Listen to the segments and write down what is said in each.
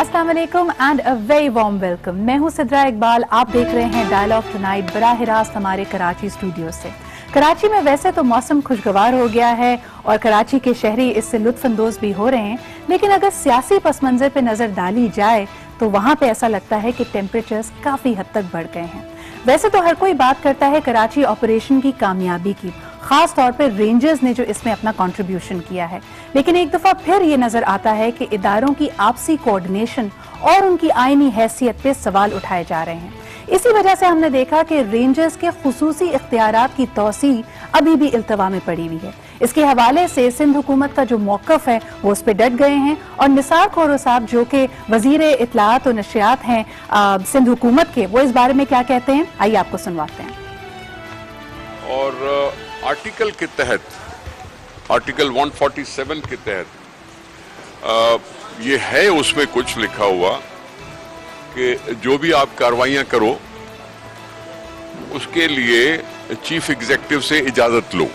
अस्सलाम वालेकुम and a very warm welcome. मैं हूं सिद्रा इकबाल। आप देख रहे हैं डायलॉग टुनाइट बराह रास्त हमारे कराची स्टूडियो से। कराची में वैसे तो मौसम खुशगवार हो गया है और कराची के शहरी इससे लुत्फानंदोज भी हो रहे हैं, लेकिन अगर सियासी पस मंजर पे नजर डाली जाए तो वहां पे ऐसा लगता है कि टेम्परेचर्स काफी हद तक बढ़ गए हैं। वैसे तो हर कोई बात करता है कराची ऑपरेशन की कामयाबी की, खास तौर पे रेंजर्स ने जो इसमें अपना कंट्रीब्यूशन किया है, लेकिन एक दफा फिर ये नजर आता है कि इदारों की आपसी कोऑर्डिनेशन और उनकी आईनी हैसियत पे सवाल उठाए जा रहे हैं। इसी वजह से हमने देखा कि रेंजर्स के खुसूसी इख्तियारात की तौसी अभी भी इल्तवा में पड़ी हुई है। इसके हवाले से सिंध हुकूमत का जो मौकफ है वो उस पर डट गए हैं और निसार खोरो साहब जो कि वजीर इत्तलाआत और नशियात हैं सिंध हुकूमत के, वो इस बारे में क्या कहते हैं, आइए आपको सुनवाते हैं। और आर्टिकल के तहत, आर्टिकल 147 के तहत ये है, उसमें कुछ लिखा हुआ कि जो भी आप कार्रवाइयां करो उसके लिए चीफ एग्जीक्यूटिव से इजाजत लो।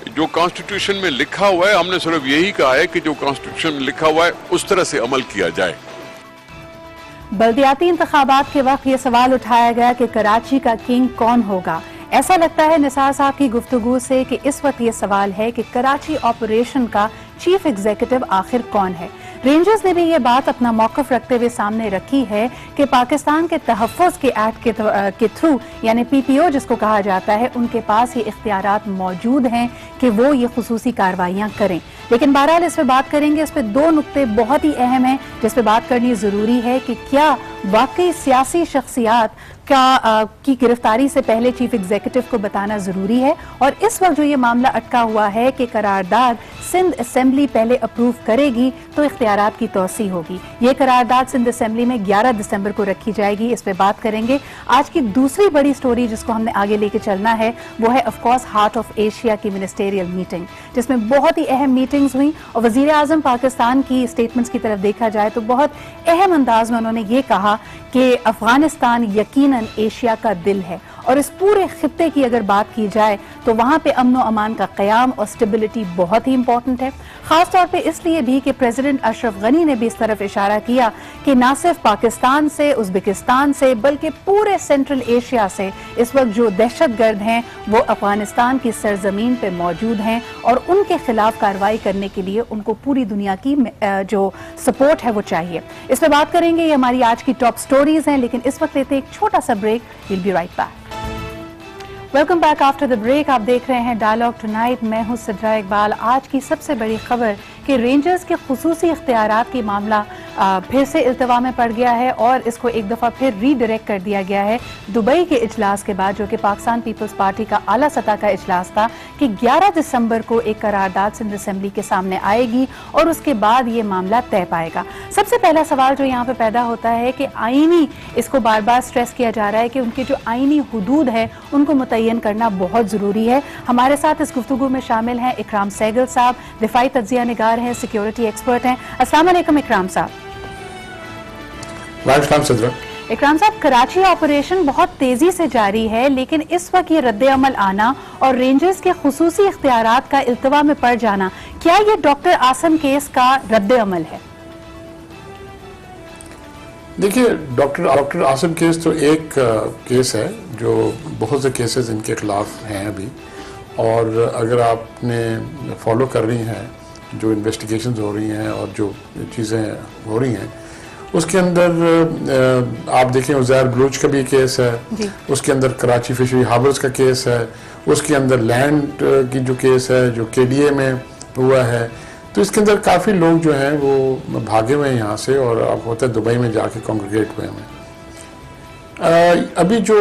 जो कॉन्स्टिट्यूशन में लिखा हुआ है, हमने सिर्फ यही कहा है कि जो कॉन्स्टिट्यूशन में लिखा हुआ है उस तरह से अमल किया जाए। बल्दियाती इंतखाबात के वक्त ये सवाल उठाया गया कि कराची का किंग कौन होगा। ऐसा लगता है निसार साहब की गुफ्तगू से कि इस वक्त ये सवाल है कि कराची ऑपरेशन का चीफ एग्जीक्यूटिव आखिर कौन है। रेंजर्स ने भी ये बात अपना मौकफ रखते हुए सामने रखी है कि पाकिस्तान के तहफ़्फ़ुज़ के एक्ट के थ्रू, यानी PPO जिसको कहा जाता है, उनके पास ये इख्तियारात मौजूद हैं कि वो ये खुसूसी कार्रवाइयाँ करें। लेकिन बहरहाल इस पर बात करेंगे, इस पर दो नुक्ते बहुत ही अहम हैं जिस पर बात करनी ज़रूरी है कि क्या वाकई सियासी शख्सियात की गिरफ्तारी से पहले चीफ एग्जीक्यूटिव को बताना जरूरी है। और इस वक्त जो ये मामला अटका हुआ है कि करारदाद सिंध असेंबली पहले अप्रूव करेगी तो इख्तियारात की तौसी होगी। ये करारदाद सिंध असेंबली में 11 दिसंबर को रखी जाएगी। इस पे बात करेंगे। आज की दूसरी बड़ी स्टोरी जिसको हमने आगे लेके चलना है वो है ऑफकोर्स हार्ट ऑफ एशिया की मिनिस्टेरियल मीटिंग, जिसमें बहुत ही अहम मीटिंग्स हुई और वजीर आजम पाकिस्तान की स्टेटमेंट्स की तरफ देखा जाए तो बहुत अहम अंदाज में उन्होंने ये कहा कि अफगानिस्तान यकीनन एशिया का दिल है और इस पूरे खित्ते की अगर बात की जाए तो वहां पे अमन और अमान का क़याम और स्टेबिलिटी बहुत ही इंपॉर्टेंट है। खास तौर पे इसलिए भी कि प्रेसिडेंट अशरफ गनी ने भी इस तरफ इशारा किया कि ना सिर्फ पाकिस्तान से, उज़्बेकिस्तान से, बल्कि पूरे सेंट्रल एशिया से इस वक्त जो दहशतगर्द हैं वो अफगानिस्तान की सरजमीन पे मौजूद हैं और उनके खिलाफ कार्रवाई करने के लिए उनको पूरी दुनिया की जो सपोर्ट है वो चाहिए। इस पर बात करेंगे, ये हमारी आज की टॉप स्टोरीज हैं, लेकिन इस वक्त लेते एक छोटा सा break. Will be right back. Welcome back after the break. आप देख रहे हैं डायलॉग टुनाइट। मैं हूं सिद्रा इकबाल। आज की सबसे बड़ी खबर कि रेंजर्स के खुसूसी इख्तियारात की मामला फिर से इल्तवा में पड़ गया है और इसको एक दफ़ा फिर रीडायरेक्ट कर दिया गया है दुबई के इजलास के बाद, जो कि पाकिस्तान पीपल्स पार्टी का आला सतह का इजलास था, कि 11 दिसंबर को एक करारदाद सिंध असेंबली के सामने आएगी और उसके बाद ये मामला तय पाएगा। सबसे पहला सवाल जो यहाँ पे पैदा होता है कि आईनी, इसको बार बार स्ट्रेस किया जा रहा है कि उनके जो आईनी हुदूद है उनको मुतय्यन करना बहुत ज़रूरी है। हमारे साथ इस गुफ्तगू में शामिल हैं इकराम सहगल साहब, दिफाई तज्जिया निगार हैं, सिक्योरिटी एक्सपर्ट हैं। अस्सलाम वालेकुम इकराम साहब। इकराम साहब, कराची ऑपरेशन बहुत तेजी से जारी है, लेकिन इस वक्त ये रद्द अमल आना और रेंजर्स के खुसूसी इख्तियारात का इल्तवा में पड़ जाना, क्या ये डॉक्टर आसम केस का रद्द अमल है? देखिए, डॉक्टर आसम केस तो एक केस है जो बहुत से केसेस इनके खिलाफ हैं अभी, और अगर आपने फॉलो कर रही हैं जो इन्वेस्टिगेशंस हो रही हैं और जो चीज़ें हो रही हैं उसके अंदर आप देखें उज़ैर बलूच का भी केस है, उसके अंदर कराची फिशरी हार्बर्स का केस है, उसके अंदर लैंड की जो केस है जो KDA में हुआ है, तो इसके अंदर काफ़ी लोग जो हैं वो भागे हुए हैं यहाँ से और अब होता है दुबई में जाके कॉन्ग्रीगेट हुए हैं। अभी जो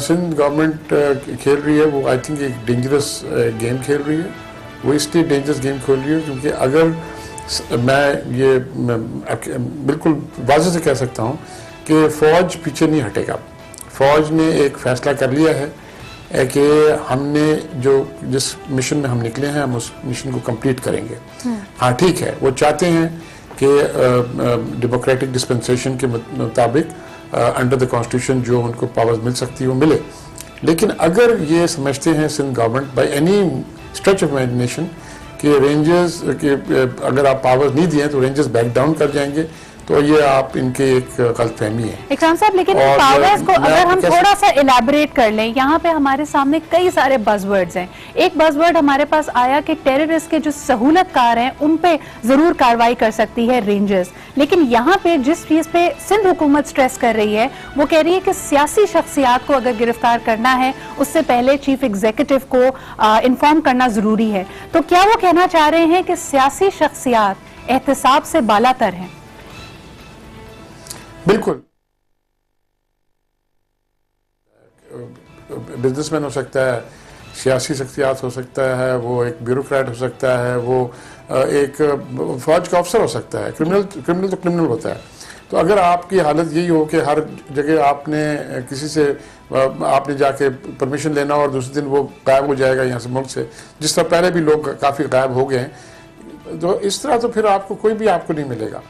सिंध गवर्नमेंट खेल रही है वो आई थिंक एक डेंजरस गेम खेल रही है। वो इसलिए डेंजरस गेम खेल रही है क्योंकि अगर मैं ये बिल्कुल वाज़े से कह सकता हूँ कि फ़ौज पीछे नहीं हटेगा। फ़ौज ने एक फ़ैसला कर लिया है कि हमने जिस मिशन में हम निकले हैं हम उस मिशन को कंप्लीट करेंगे। हाँ ठीक है, वो चाहते हैं कि डेमोक्रेटिक डिस्पेंसेशन के मुताबिक अंडर द कॉन्स्टिट्यूशन जो उनको पावर्स मिल सकती है वो मिले, लेकिन अगर ये समझते हैं Sindh government by any stretch of imagination कि रेंजर्स के अगर आप पावर्स नहीं दिए तो रेंजर्स बैक डाउन कर जाएंगे, तो ये आप इनके एक गलतफहमी है। इकराम साहब, लेकिन इन पावर्स को अगर हम थोड़ा सा इलैबोरेट कर लें, यहाँ पे हमारे सामने कई सारे बज़वर्ड्स हैं। एक बज़वर्ड हमारे पास आया कि टेररिस्ट के जो सहूलतकार हैं उन पे जरूर कार्रवाई कर सकती है रेंजर्स, लेकिन यहाँ पे जिस चीज पे सिंध हुकूमत स्ट्रेस कर रही है वो कह रही है कि सियासी शख्सियात को अगर गिरफ्तार करना है उससे पहले चीफ एग्जीक्यूटिव को इन्फॉर्म करना जरूरी है। तो क्या वो कहना चाह रहे हैं कि सियासी शख्सियात एहतसाब से बालातर हैं? बिल्कुल, बिजनेसमैन हो सकता है, सियासी शख्सियात हो सकता है, वो एक ब्यूरोक्रेट हो सकता है, वो एक फौज का अफसर हो सकता है। क्रिमिनल तो क्रिमिनल होता है। तो अगर आपकी हालत यही हो कि हर जगह आपने किसी से आपने जाके परमिशन लेना और दूसरे दिन वो गायब हो जाएगा यहाँ से मुल्क से, जिस तरह पहले भी लोग काफ़ी गायब हो गए हैं, तो इस तरह तो फिर आपको कोई भी आपको नहीं मिलेगा,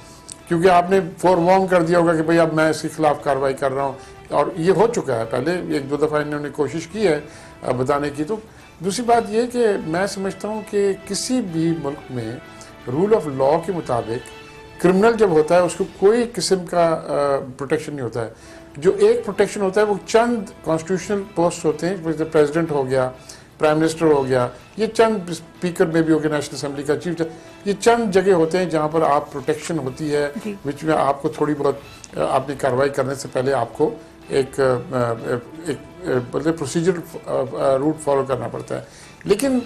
क्योंकि आपने फोरवार्न कर दिया होगा कि भाई अब मैं इसके खिलाफ कार्रवाई कर रहा हूँ। और ये हो चुका है, पहले एक दो दफ़ा इन्होंने कोशिश की है बताने की। तो दूसरी बात ये कि मैं समझता हूँ कि किसी भी मुल्क में रूल ऑफ लॉ के मुताबिक क्रिमिनल जब होता है उसको कोई किस्म का प्रोटेक्शन नहीं होता है। जो एक प्रोटेक्शन होता है वो चंद कॉन्स्टिट्यूशनल पोस्ट होते हैं, जैसे प्रेसिडेंट हो गया, प्राइम मिनिस्टर हो गया, ये चंद स्पीकर में भी हो गया, नेशनल असेंबली का चीफ, ये चंद जगह होते हैं जहाँ पर आप प्रोटेक्शन होती है, विच में आपको थोड़ी बहुत अपनी कार्रवाई करने से पहले आपको एक मतलब प्रोसीजर रूट फॉलो करना पड़ता है। लेकिन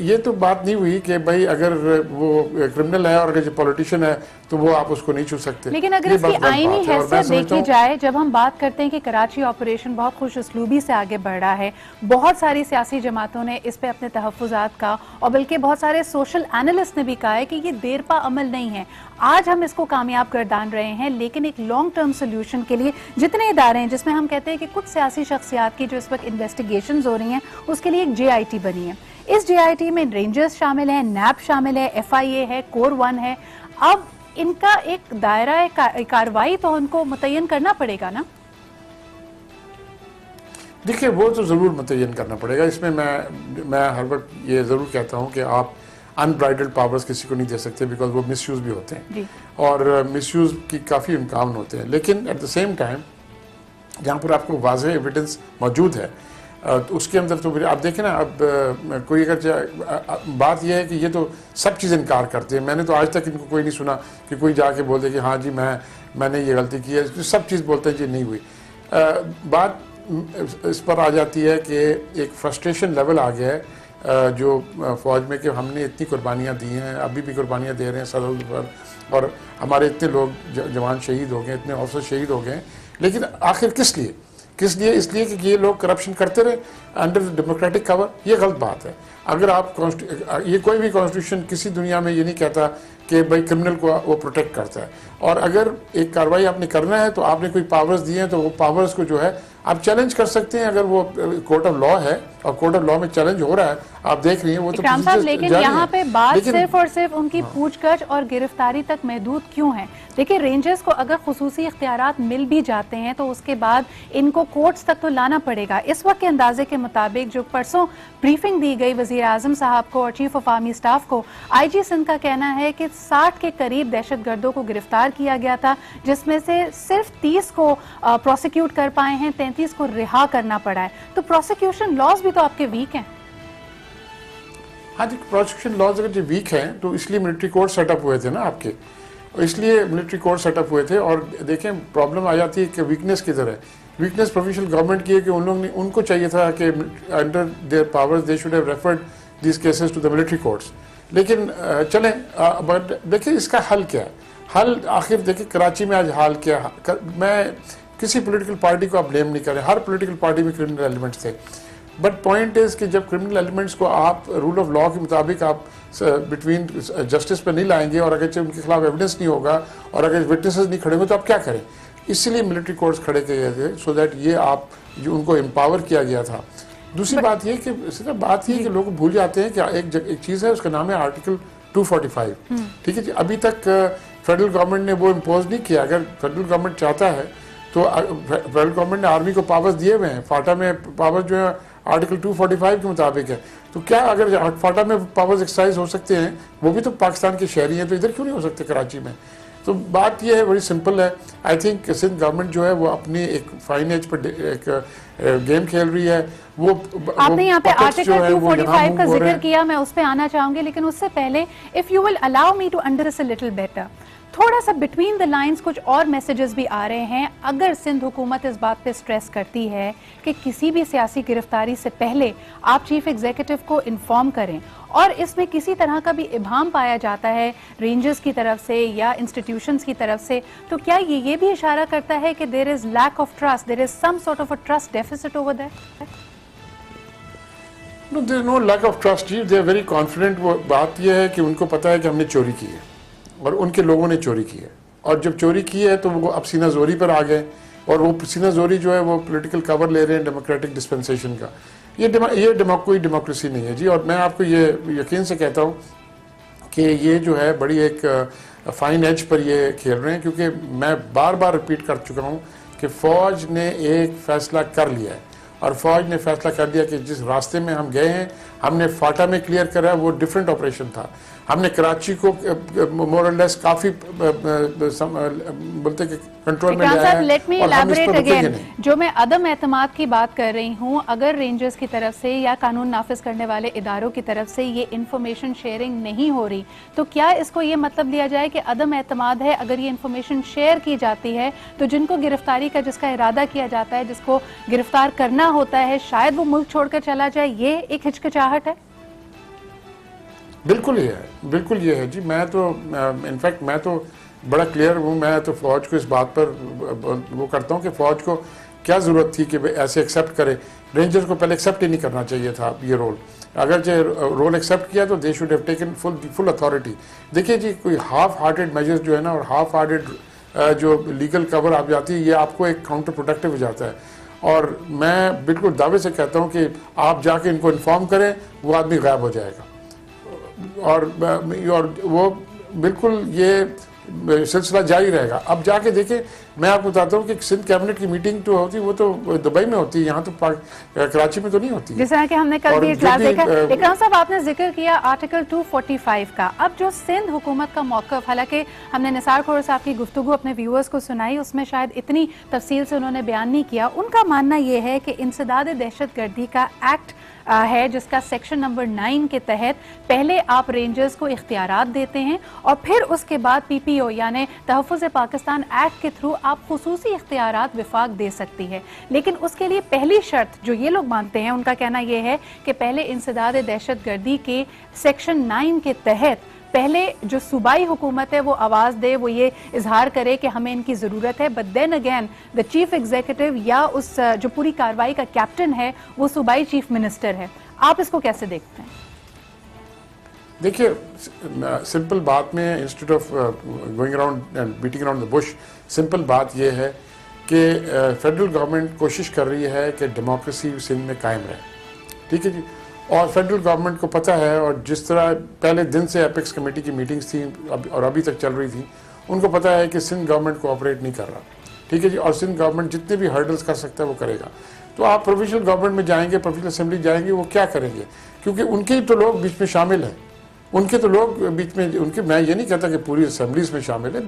ये तो बात नहीं हुई कि भाई अगर वो क्रिमिनल है और अगर जो पॉलिटिशियन है तो वो आप उसको नहीं छू सकते। लेकिन अगर इसकी आईनी हैसियत देखी जाए, जब हम बात करते हैं कि कराची ऑपरेशन बहुत खुश उसलूबी से आगे बढ़ रहा है, बहुत सारी सियासी जमातों ने इस पे अपने तहफ़्फ़ुज़ात का, और बल्कि बहुत सारे सोशल एनालिस्ट ने भी कहा है कि ये देरपा अमल नहीं है। आज हम इसको कामयाब गर्दान रहे हैं, लेकिन एक लॉन्ग टर्म सोल्यूशन के लिए जितने इदारे हैं जिसमें हम कहते हैं कि कुछ सियासी शख्सियात की जो इस वक्त इन्वेस्टिगेशन हो रही हैं, उसके लिए एक JIT बनी है। इस JIT में रेंजर्स शामिल है, NAP शामिल है, FIA है, कोर 1 है। अब इनका एक दायरा कार्रवाई तो उनको मुतय्यन करना पड़ेगा ना? देखिए, वो तो ज़रूर मुतय्यन करना पड़ेगा। इसमें मैं हर वक्त ये ज़रूर कहता हूँ कि आप अनब्राइडल्ड पावर्स किसी को नहीं दे सकते, बिकॉज वो मिसयूज़ भी होते हैं और मिसयूज़ की काफ़ी इम्कान होते हैं। लेकिन एट द सेम टाइम जहाँ पर आपको वाज़ेह एविडेंस मौजूद है तो उसके अंदर तो आप देखें ना, अब कोई अगर बात यह है कि ये तो सब चीज़ इनकार करते हैं। मैंने तो आज तक इनको कोई नहीं सुना कि कोई जाके बोल दे कि हाँ जी मैंने ये गलती की है। तो सब चीज़ बोलते हैं जी नहीं हुई। बात इस पर आ जाती है कि एक फ्रस्ट्रेशन लेवल आ गया है जो फ़ौज में कि हमने इतनी कुर्बानियाँ दी हैं, अभी भी कुर्बानियाँ दे रहे हैं सरहद पर, और हमारे इतने लोग जवान शहीद हो गए, इतने ऑफिसर शहीद हो गए, लेकिन आखिर किस लिए? इसलिए कि ये लोग करप्शन करते रहे अंडर डेमोक्रेटिक कवर। ये गलत बात है। अगर आप ये कोई भी कॉन्स्टिट्यूशन किसी दुनिया में ये नहीं कहता कि भाई क्रिमिनल को वो प्रोटेक्ट करता है। और अगर एक कार्रवाई आपने करना है तो आपने कोई पावर्स दिए हैं तो वो पावर्स को जो है आप चैलेंज कर सकते हैं। अगर वो कोर्ट ऑफ लॉ है और कोर्ट ऑफ लॉ में चैलेंज हो रहा है, आप देख रही हैं वो तो साहब, लेकिन यहाँ पे बात सिर्फ और सिर्फ उनकी पूछताछ और गिरफ्तारी तक महदूद क्यों है? देखिए, रेंजर्स को अगर खुसूसी इख्तियारात मिल भी जाते हैं तो उसके बाद इनको कोर्ट्स तक तो लाना पड़ेगा। इस वक्त के अंदाजे के मुताबिक जो परसों ब्रीफिंग दी गई वज़ीर आज़म साहब को और चीफ ऑफ आर्मी स्टाफ को, IG सिंध का कहना है कि 60 के करीब दहशतगर्दों को गिरफ्तार किया गया था, जिसमें से सिर्फ 30 को प्रोसिक्यूट कर पाए हैं, 33 को रिहा करना पड़ा है। तो प्रोसिक्यूशन लॉज भी तो आपके वीक हैं। हाँ जी, प्रोसिक्यूशन लॉज अगर जो वीक हैं तो इसलिए मिलिट्री कोर्ट सेटअप हुए थे ना आपके, इसलिए मिलिट्री कोर्ट सेटअप हुए थे। और देखें, प्रॉब्लम आ जाती है कि वीकनेस किधर है। वीकनेस प्रोविंशियल गवर्नमेंट की है कि उनको चाहिए था कि under their powers they should have referred this cases to the military courts. लेकिन चलें, बट देखिए इसका हल क्या है? हल आखिर देखिए कराची में आज हाल क्या है। मैं किसी पॉलिटिकल पार्टी को आप ब्लेम नहीं करें, हर पॉलिटिकल पार्टी में क्रिमिनल एलिमेंट्स थे, बट पॉइंट इज कि जब क्रिमिनल एलिमेंट्स को आप रूल ऑफ लॉ के मुताबिक आप बिटवीन जस्टिस पे नहीं लाएंगे और अगर उनके खिलाफ एविडेंस नहीं होगा और अगर विटनेसेस नहीं खड़े होंगे तो आप क्या करें? इसीलिए मिलिट्री कोर्ट्स खड़े किए गए थे, सो दैट ये आप जो उनको एम्पावर किया गया था। दूसरी बात ये कि सिर्फ बात ये कि लोग भूल जाते हैं कि एक चीज़ है, उसका नाम है आर्टिकल 245। ठीक है जी, अभी तक फेडरल गवर्नमेंट ने वो इम्पोज नहीं किया। अगर फेडरल गवर्नमेंट चाहता है तो फेडरल गवर्नमेंट ने आर्मी को पावर्स दिए हुए हैं। फाटा में पावर्स जो है आर्टिकल 245 के मुताबिक है। तो क्या अगर फाटा में पावर्स एक्सरसाइज हो सकते हैं, वो भी तो पाकिस्तान के शहरी हैं, तो इधर क्यों नहीं हो सकते कराची में? तो बात ये है, बड़ी सिंपल है। आई थिंक सिंध गवर्नमेंट जो है वो अपनी एक फाइन एज पर एक गेम खेल रही है। वो आपने यहाँ पे आर्टिकल 245 का जिक्र किया, मैं उस पे आना चाहूंगी, लेकिन उससे पहले if you will allow me to understand a little better, थोड़ा सा बिटवीन द लाइंस कुछ और मैसेजेस भी आ रहे हैं। अगर सिंध हुकूमत इस बात पे स्ट्रेस करती है कि किसी भी सियासी गिरफ्तारी से पहले आप चीफ एग्जीक्यूटिव को इन्फॉर्म करें, और इसमें किसी तरह का भी इबाम पाया जाता है रेंजर्स की तरफ से या इंस्टीट्यूशंस की तरफ से, तो क्या ये भी इशारा करता है कि there is lack of trust, there is some sort of a trust deficit over there? No, there is no lack of trust. They are very confident. वो बात यह है कि उनको पता है कि हमने चोरी की है और उनके लोगों ने चोरी की है, और जब चोरी की है तो वो अब सीना जोरी पर आ गए, और वो सीना जोरी जो है वो पॉलिटिकल कवर ले रहे हैं डेमोक्रेटिक डिस्पेंसेशन का। ये कोई डेमोक्रेसी नहीं है जी। और मैं आपको ये यकीन से कहता हूँ कि ये जो है बड़ी एक फाइन एज पर ये खेल रहे हैं, क्योंकि मैं बार बार रिपीट कर चुका हूँ कि फ़ौज ने एक फ़ैसला कर लिया है, और फ़ौज ने फैसला कर दिया कि जिस रास्ते में हम गए हैं, हमने फाटा में क्लियर करा, वो डिफरेंट ऑपरेशन था। हमने कराची को मोर और लेस काफ़ी बोलते कि कंट्रोल में लाया है। लेट मी इलैबोरेट अगेन, जो मैं अदम एतमाद की बात कर रही हूँ, अगर रेंजर्स की तरफ से या कानून नाफिज करने वाले इदारों की तरफ से ये इंफॉर्मेशन शेयरिंग नहीं हो रही, तो क्या इसको ये मतलब लिया जाए कि अदम एतमाद है? अगर ये इंफॉर्मेशन शेयर की जाती है तो जिनको गिरफ्तारी का जिसका इरादा किया जाता है, जिसको गिरफ्तार करना होता है, शायद वो मुल्क छोड़कर चला जाए, ये एक हिचकिचाहट है? बिल्कुल ये है जी। मैं तो इनफैक्ट मैं तो बड़ा क्लियर हूँ। मैं तो फ़ौज को इस बात पर वो करता हूँ कि फ़ौज को क्या ज़रूरत थी कि ऐसे एक्सेप्ट करे। रेंजर्स को पहले एक्सेप्ट ही नहीं करना चाहिए था ये रोल। अगर जो रोल एक्सेप्ट किया तो दे should have taken full authority. देखिए जी, कोई हाफ हार्टेड मेजर्स जो है ना, और हाफ हार्टेड जो लीगल कवर आप जाती है, ये आपको एक काउंटर प्रोडक्टिव हो जाता है। और मैं बिल्कुल दावे से कहता हूँ कि आप जाके इनको इन्फॉर्म करें, वो आदमी गायब हो जाएगा। और वो बिल्कुल ये सिलसिला जारी रहेगा। अब जाके देखें, मैं आपको बताता हूँ कि सिंध कैबिनेट की मीटिंग तो होती है, वो तो दुबई में होती है, यहाँ तो कराची में तो नहीं होती। जिस तरह कि हमने कल भी इजलास देखा। इकराम साहब, आपने जिक्र किया आर्टिकल 245 का। अब जो सिंध हुकूमत का मौक़िफ़, हालांकि हमने निसार खोर साहब की गुफ्तगू अपने व्यूअर्स को सुनाई, उसमें शायद इतनी तफसील से उन्होंने बयान नहीं किया। उनका मानना यह है कि इंसदाद दहशतगर्दी का एक्ट है, जिसका सेक्शन नंबर 9 के तहत पहले आप रेंजर्स को इख्तियारात देते हैं और फिर उसके बाद PPO यानी तहफ़्फ़ुज़ पाकिस्तान एक्ट के थ्रू आप खुसूसी इख्तियारात विफाक दे सकती है। लेकिन उसके लिए पहली शर्त जो ये लोग मानते हैं, उनका कहना यह है कि पहले इंसदाद दहशतगर्दी के सेक्शन 9 के तहत पहले जो सूबाई हुकूमत है वो आवाज़ दे, वो ये इजहार करे कि हमें इनकी ज़रूरत है, but then again the chief executive या उस जो पूरी कार्रवाई का कैप्टन है वो सूबाई चीफ मिनिस्टर है। आप इसको कैसे देखते हैं? देखिए, सिंपल बात में, instead of going around and beating around the Bush, simple बात यह है कि फेडरल गवर्नमेंट कोशिश कर रही है कि डेमोक्रेसी सिंध में कायम रहे। ठीक है जी। और फेडरल गवर्नमेंट को पता है, और जिस तरह पहले दिन से एपेक्स कमेटी की मीटिंग्स थी और अभी तक चल रही थी, उनको पता है कि सिंध गवर्नमेंट कोऑपरेट नहीं कर रहा। ठीक है जी। और सिंध गवर्नमेंट जितने भी हर्डल्स कर सकता है वो करेगा। तो आप प्रोविजनल गवर्नमेंट में जाएंगे, प्रोविजनल असेंबली जाएंगे, वो क्या करेंगे? क्योंकि उनके ही तो लोग बीच में शामिल हैं, उनके तो लोग बीच में उनके, मैं ये नहीं कहता कि पूरी असेंबलीज में शामिल है,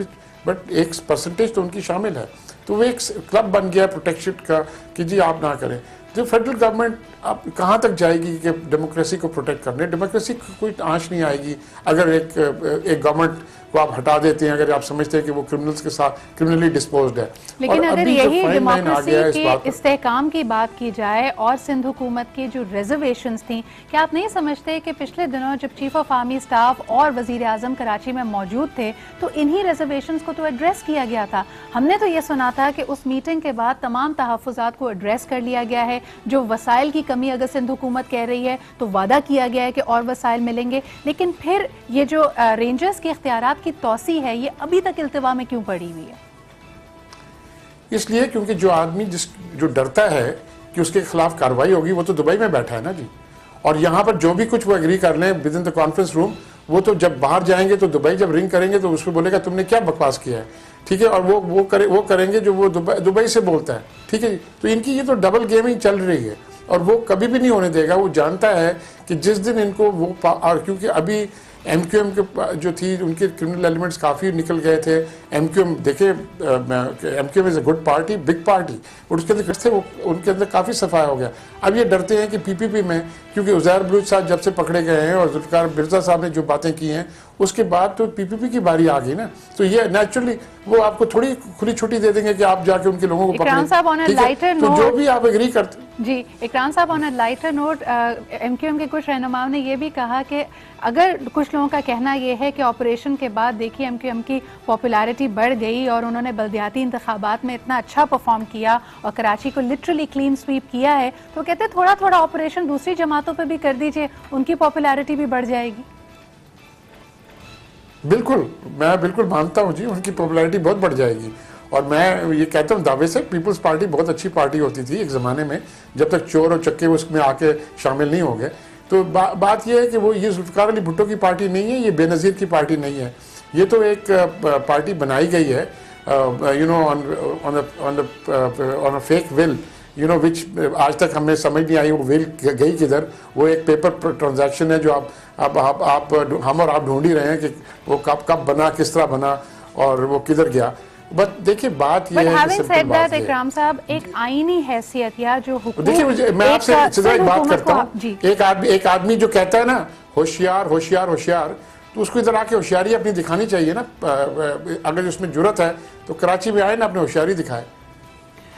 बट एक परसेंटेज तो उनकी शामिल है। तो वो एक क्लब बन गया प्रोटेक्शन का कि जी आप ना करें। जो फेडरल गवर्नमेंट अब कहाँ तक जाएगी कि डेमोक्रेसी को प्रोटेक्ट करने? डेमोक्रेसी को कोई आंच नहीं आएगी अगर एक गवर्नमेंट को आप हटा देते हैं, अगर आप समझते हैं कि वो क्रिमिनल्स के साथ क्रिमिनली डिस्पोज्ड है। लेकिन अगर यही डेमोक्रेसी के इस्तेहकाम की बात की जाए और सिंध हुकूमत की जो रिजर्वेशंस थी, क्या आप नहीं समझते कि पिछले दिनों जब चीफ ऑफ आर्मी स्टाफ और वजीर आजम कराची में मौजूद थे तो इन्हीं रिजर्वेशंस को तो एड्रेस किया गया था? हमने तो ये सुना था कि उस मीटिंग के बाद तमाम तहफ़्फ़ुज़ात को एड्रेस कर लिया गया है। जो वसाइल की कमी अगर सिंध हुकूमत कह रही है तो वादा किया गया है कि और वसाइल मिलेंगे, लेकिन फिर ये जो रेंजर्स के इख्तियारात की तौसी है, ये अभी तक इल्तिवा में क्यों पड़ी हुई है? इसलिए क्योंकि जो आदमी जो डरता है कि उसके खिलाफ कार्रवाई होगी, वो तो दुबई में बैठा है ना जी। और यहाँ पर जो भी कुछ वो एग्री कर लें with in the conference room, वो तो जब बाहर जाएंगे तो दुबई जब रिंग करेंगे तो उसको बोलेगा तुमने क्या बकवास किया है। ठीक है। और वो करेंगे जो वो दुबई से बोलता है। ठीक है। तो इनकी ये तो डबल गेमिंग चल रही है और वो कभी भी नहीं होने देगा। वो जानता है कि जिस दिन इनको वो, और क्योंकि अभी एमक्यूएम के जो थी उनके क्रिमिनल एलिमेंट्स काफ़ी निकल गए थे। एमक्यूएम देखे, MQM is a good party, big party, और उसके अंदर थे वो, उनके अंदर काफ़ी सफाया हो गया। अब ये डरते हैं कि पीपीपी में, क्योंकि उज़ैर बलूच साहब जब से पकड़े गए हैं और जुल्फ़िकार मिर्ज़ा साहब ने जो बातें की हैं उसके बाद तो पीपीपी की बारी आ गई ना, तो ये नेचुरली वो आपको थोड़ी खुली छुट्टी दे देंगे कि आप जाके उनके लोगों को पकड़ें। तो जो भी आप एग्री करते जी। इकराम साहब, on a lighter note, MQM के कुछ रहनुमाओं ने यह भी कहा कि अगर कुछ लोगों का कहना यह है कि ऑपरेशन के बाद देखिए एमक्यूएम की पॉपुलैरिटी बढ़ गई और उन्होंने बल्दियाती इंतखाबात में इतना अच्छा परफॉर्म किया और कराची को लिटरली क्लीन स्वीप किया है, तो कहते थोड़ा थोड़ा ऑपरेशन दूसरी जमातों पर भी कर दीजिए, उनकी पॉपुलैरिटी भी बढ़ जाएगी। बिल्कुल, मैं बिल्कुल मानता हूँ जी, उनकी पॉपुलैरिटी बहुत बढ़ जाएगी। और मैं ये कहता हूँ दावे से, पीपल्स पार्टी बहुत अच्छी पार्टी होती थी एक ज़माने में, जब तक चोर और चक्के उसमें आके शामिल नहीं हो गए। तो बात यह है कि वो ये जुल्फ़िकार अली भुट्टो की पार्टी नहीं है, ये बेनज़ीर की पार्टी नहीं है, ये तो एक पार्टी बनाई गई है you know on a fake will, you know which आज तक हमें समझ नहीं आई वो विल गई किधर। वो एक पेपर ट्रांजैक्शन है जो आप हम और आप ढूंढ ही रहे हैं कि वो कब बना, किस तरह बना और वो किधर गया। बट देखिए बात ये है कि सिंपल बात है इकराम साहब, एक आईनी हैसियत या जो हुकूक, देखिए मैं आपसे एक बात करता हूँ, एक आदमी जो कहता है ना होशियार होशियार होशियार, तो उसको इधर आके होशियारी अपनी दिखानी चाहिए ना। अगर उसमें जुर्रत है तो कराची में आए ना, अपनी होशियारी दिखाए।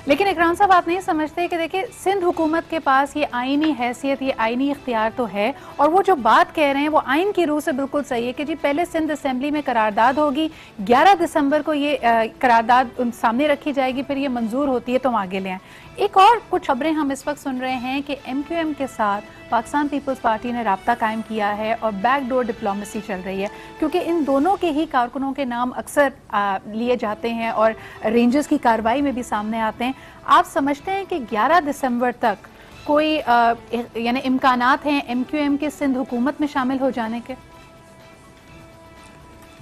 लेकिन इकराम साहब, आप नहीं समझते कि देखिए सिंध हुकूमत के पास ये आईनी हैसियत, ये आईनी इख्तियार तो है, और वो जो बात कह रहे हैं वो आइन की रूह से बिल्कुल सही है कि जी पहले सिंध असेंबली में करारदाद होगी, 11 दिसंबर को ये करारदाद सामने रखी जाएगी, फिर ये मंजूर होती है तो हम आगे ले आए। एक और कुछ खबरें हम इस वक्त सुन रहे हैं कि एमक्यूएम के साथ पाकिस्तान पीपल्स पार्टी ने राब्ता कायम किया है और बैकडोर डिप्लोमेसी चल रही है, क्योंकि इन दोनों के ही कारकुनों के नाम अक्सर लिए जाते हैं और रेंजर्स की कार्रवाई में भी सामने आते हैं। आप समझते हैं कि 11 दिसंबर तक कोई यानी इम्कानात हैं एमक्यूएम के सिंध हुकूमत में शामिल हो जाने के?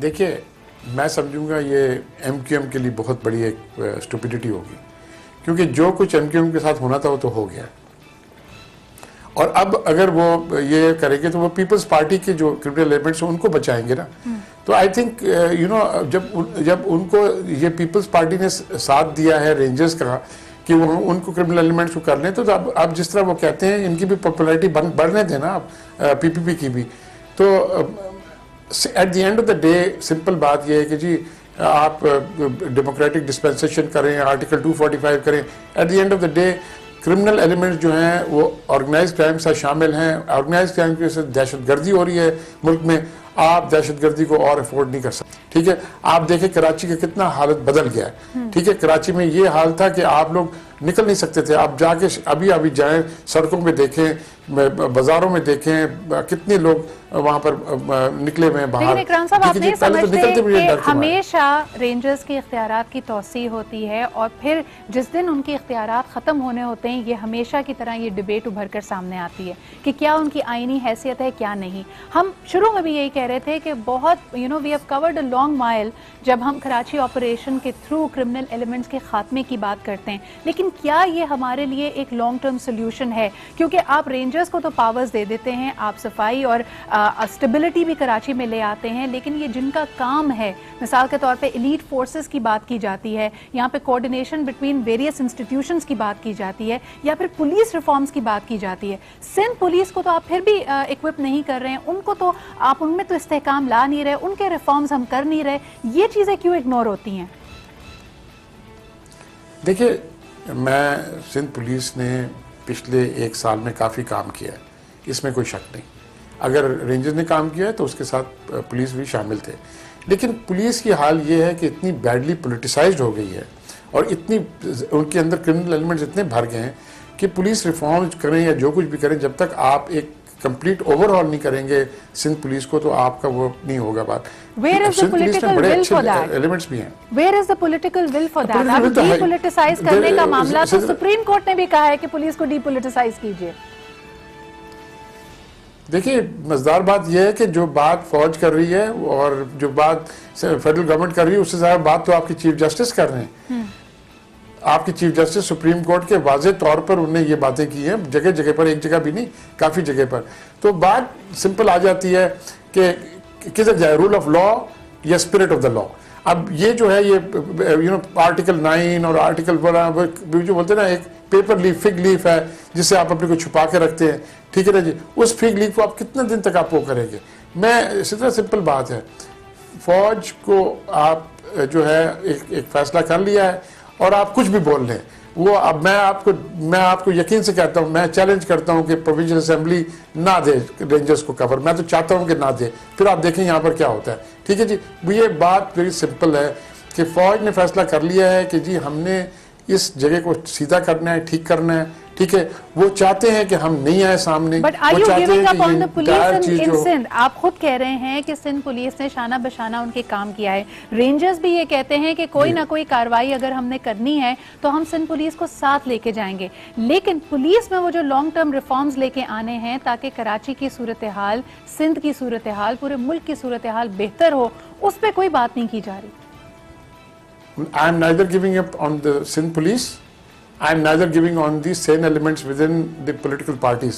देखिए, मैं समझूंगा ये एमक्यूएम के लिए बहुत बड़ी एक स्टुपिडिटी होगी, क्योंकि जो कुछ एमक्यूएम के साथ होना था वो तो हो गया, और अब अगर वो ये करेंगे तो वो पीपल्स पार्टी के जो क्रिमिनल एलिमेंट्स हैं उनको बचाएंगे ना। तो आई थिंक यू नो जब उनको ये पीपल्स पार्टी ने साथ दिया है रेंजर्स का कि वो उनको क्रिमिनल एलिमेंट्स को कर लें, तो अब जिस तरह वो कहते हैं इनकी भी पॉपुलैरिटी बढ़ने दें ना, पीपीपी की भी। तो at the end of the day simple बात ये है कि जी आप डेमोक्रेटिक डिस्पेंसेशन करें, आर्टिकल 245 करें, at the end of the day criminal elements जो हैं वो ऑर्गेनाइज्ड क्राइम से शामिल हैं। ऑर्गेनाइज्ड क्राइम की वजह से दहशतगर्दी हो रही है मुल्क में, आप दहशतगर्दी को और अफोर्ड नहीं कर सकते। ठीक है, आप देखें कराची का कितना हालत बदल गया है। ठीक है, कराची में ये हाल था कि आप लोग निकल नहीं सकते थे, आप जाके अभी जाएं, सड़कों में देखें, बाजारों में देखें, कितने लोग वहां पर निकले हुए हैं बाहर। लेकिन इकराम साहब, आप नहीं समझते कि हमेशा रेंजर्स की इख्तियारात की तौसीह होती है और फिर जिस दिन उनके इख्तियारात खत्म होने होते हैं, ये हमेशा की तरह ये डिबेट उभर कर सामने आती है कि क्या उनकी आईनी हैसियत है, क्या नहीं। हम शुरू में भी यही कह रहे थे कि बहुत we have covered a long mile जब हम कराची ऑपरेशन के थ्रू क्रिमिनल एलिमेंट्स के खात्मे की बात करते हैं, लेकिन क्या ये हमारे लिए एक लॉन्ग टर्म सोल्यूशन है? क्योंकि आप रेंजर्स को तो पावर्स दे देते हैं, आप सफाई और स्टेबिलिटी भी कराची में ले आते हैं, लेकिन ये जिनका काम है, मिसाल के तौर पे एलीट फोर्सेस की बात की जाती है, यहाँ पे कोऑर्डिनेशन बिटवीन वेरियस इंस्टीट्यूशंस की बात की जाती है, या फिर पुलिस रिफॉर्म्स की बात की जाती है। सिंध पुलिस को तो आप फिर भी इक्विप नहीं कर रहे हैं, उनको तो आप उनमें तो इस्तेहकाम ला नहीं रहे, उनके रिफॉर्म्स हम कर नहीं रहे, ये चीज़ें क्यों इग्नोर होती हैं? देखिए, मैं सिंध पुलिस ने पिछले 1 साल में काफ़ी काम किया है, इसमें कोई शक नहीं। अगर रेंजर्स ने काम किया है तो उसके साथ पुलिस भी शामिल थे, लेकिन पुलिस की हाल ये है कि इतनी बैडली पोलिटिसाइज्ड हो गई है और इतनी उनके अंदर क्रिमिनल एलिमेंट्स इतने भर गए हैं कि पुलिस रिफॉर्म्स करें या जो कुछ भी करें, जब तक आप एक कंप्लीट ओवरऑल नहीं करेंगे सिंध पुलिस को, तो आपका वो नहीं होगा बात। Where is the political will for that? Elements भी हैं। Where is the political will for that? आप डीपोलिटिसाइज करने का मामला तो सुप्रीम कोर्ट ने भी कहा है कि पुलिस को डीपोलिटिसाइज कीजिए। देखिए, मजेदार बात यह है कि जो बात फौज कर रही है और जो बात फेडरल गवर्नमेंट कर रही है, उससे ज्यादा बात तो आपकी चीफ जस्टिस कर रहे हैं। आपकी चीफ जस्टिस सुप्रीम कोर्ट के वाज़ेह तौर पर उन्होंने ये बातें की हैं, जगह जगह पर, एक जगह भी नहीं, काफ़ी जगह पर। तो बात सिंपल आ जाती है कि किधर जाए, रूल ऑफ लॉ या स्पिरिट ऑफ द लॉ। अब ये जो है ये आर्टिकल 9 और आर्टिकल जो बोलते हैं ना, एक पेपर लीफ, फिग लीफ है जिसे आप अपने को छुपा के रखते हैं, ठीक है ना जी, उस फिग लीफ को आप कितने दिन तक आप वो करेंगे। मैं इसी तरह सिंपल बात है, फौज को आप जो है एक फैसला कर लिया है और आप कुछ भी बोल लें, वो अब मैं आपको यकीन से कहता हूं, मैं चैलेंज करता हूं कि प्रोविंशियल असेंबली ना दे रेंजर्स को कवर, मैं तो चाहता हूं कि ना दे, फिर आप देखें यहां पर क्या होता है, ठीक है जी। ये बात वेरी सिंपल है कि फौज ने फैसला कर लिया है कि जी हमने इस जगह को सीधा करना है, ठीक करना है, ठीक है। वो चाहते हैं कि हम नहीं आए सामने, but are you giving up on the police in Sindh? आप खुद कह रहे हैं कि सिंध पुलिस ने शाना बशाना उनके काम किया है, रेंजर्स भी ये कहते हैं कि कोई ना कोई कार्रवाई अगर हमने करनी है तो हम सिंध पुलिस को साथ लेके जाएंगे, लेकिन पुलिस में वो जो लॉन्ग टर्म रिफॉर्म्स लेके आने हैं ताकि कराची की सूरत हाल, सिंध की सूरत हाल, पूरे मुल्क की सूरत हाल बेहतर हो, उस पर कोई बात नहीं की जा रही। I am neither giving up on the Sindh police. I am neither giving on the sane elements within the political parties.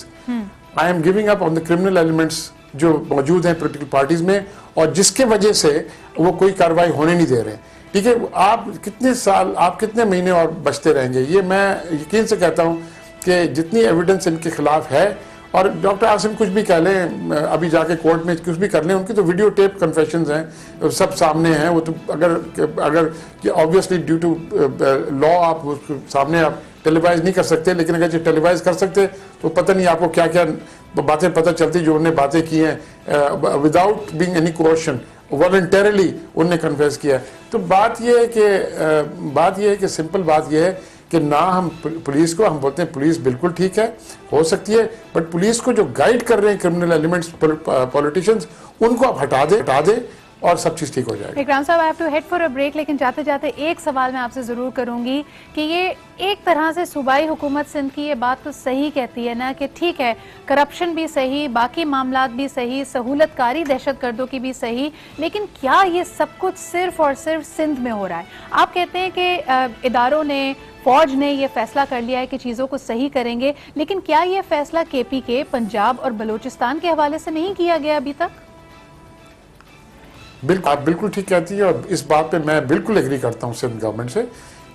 I am giving up on the criminal elements जो मौजूद हैं political parties में और जिसके वजह से वो कोई कार्रवाई होने नहीं दे रहे। ठीक है, आप कितने साल, आप कितने महीने और बचते रहेंगे? ये मैं यकीन से कहता हूँ कि जितनी एविडेंस इनके खिलाफ है, और डॉक्टर आसिम कुछ भी कह लें, अभी जाके कोर्ट में कुछ भी कर लें, उनकी तो वीडियो टेप कन्फेशंस हैं, सब सामने हैं। वो तो अगर ऑब्वियसली ड्यू टू लॉ आप सामने आप टेलीवाइज नहीं कर सकते, लेकिन अगर टेलीवाइज कर सकते तो पता नहीं आपको क्या क्या बातें पता चलती जो उन्होंने बातें की हैं without being any coercion, voluntarily उनने कन्फेस किया। तो बात यह है कि सिंपल बात यह है कि ना हम पुलिस को, हम बोलते हैं पुलिस बिल्कुल ठीक है, हो सकती है, बट पुलिस को जो गाइड कर रहे हैं क्रिमिनल एलिमेंट्स, पॉलिटिशियंस, उनको आप हटा दे और सब चीज ठीक हो जाएगी। इकराम साहब, I have to head for a break, लेकिन जाते जाते एक सवाल मैं आपसे जरूर करूंगी कि ये एक तरह से सूबाई हुकूमत सिंध की ये बात तो सही कहती है ना कि ठीक है, करप्शन भी सही, बाकी मामलात भी सही, सहूलतकारी दहशतगर्दों की भी सही, लेकिन क्या ये सब कुछ सिर्फ और सिर्फ सिंध में हो रहा है? आप कहते हैं कि इदारों ने, फौज ने ये फैसला कर लिया है कि चीज़ों को सही करेंगे, लेकिन क्या ये फैसला केपीके, पंजाब और बलूचिस्तान के हवाले से नहीं किया गया अभी तक? बिल्कुल, आप बिल्कुल ठीक कहती है, और इस बात पे मैं बिल्कुल एग्री करता हूँ सिंध गवर्नमेंट से